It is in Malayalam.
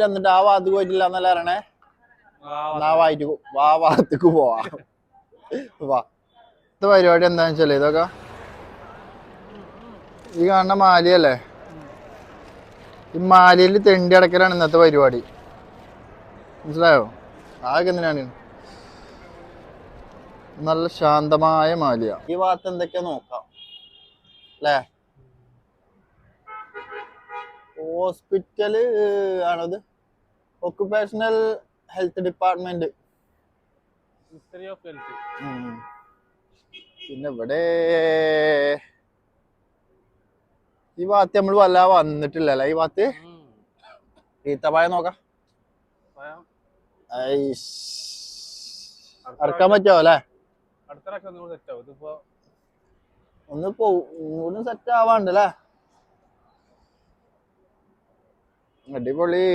എന്നിട്ട് ആ ഭാഗത്ത് പോയിട്ടില്ല എന്നല്ല പറയണേ. ആ ഭാഗത്തേക്ക് പോവാ. വാ, ഇത് പരിപാടി എന്താന്ന് വെച്ചാല് ഇതൊക്കെ ഈ കാണുന്ന മാലിയല്ലേ, ഈ മാലിയിൽ തെണ്ടി അടക്കലാണ് ഇന്നത്തെ പരിപാടി. മനസ്സിലായോ? ആകെ എന്തിനാണ് നല്ല ശാന്തമായ മാലിയ. ഈ ഭാഗത്ത് എന്തൊക്കെയാ നോക്കാം അല്ലേ? ഹോസ്പിറ്റല് ആണത്, ഒക്കുപേഷണൽ ഹെൽത്ത് ഡിപ്പാർട്ട്മെന്റ്. പിന്നെ ഇവിടെ ഈ ഭാഗത്ത് നമ്മൾ വല്ലാതെ വന്നിട്ടില്ലല്ലേ. ഈ ഭാഗത്ത് ഈത്തപ്പായ നോക്കാം, അറക്കാൻ പറ്റുമോ അല്ലേ? ഒന്ന് പോവും സെറ്റ് ആവാണ്ടല്ലേ. അടിപൊളി.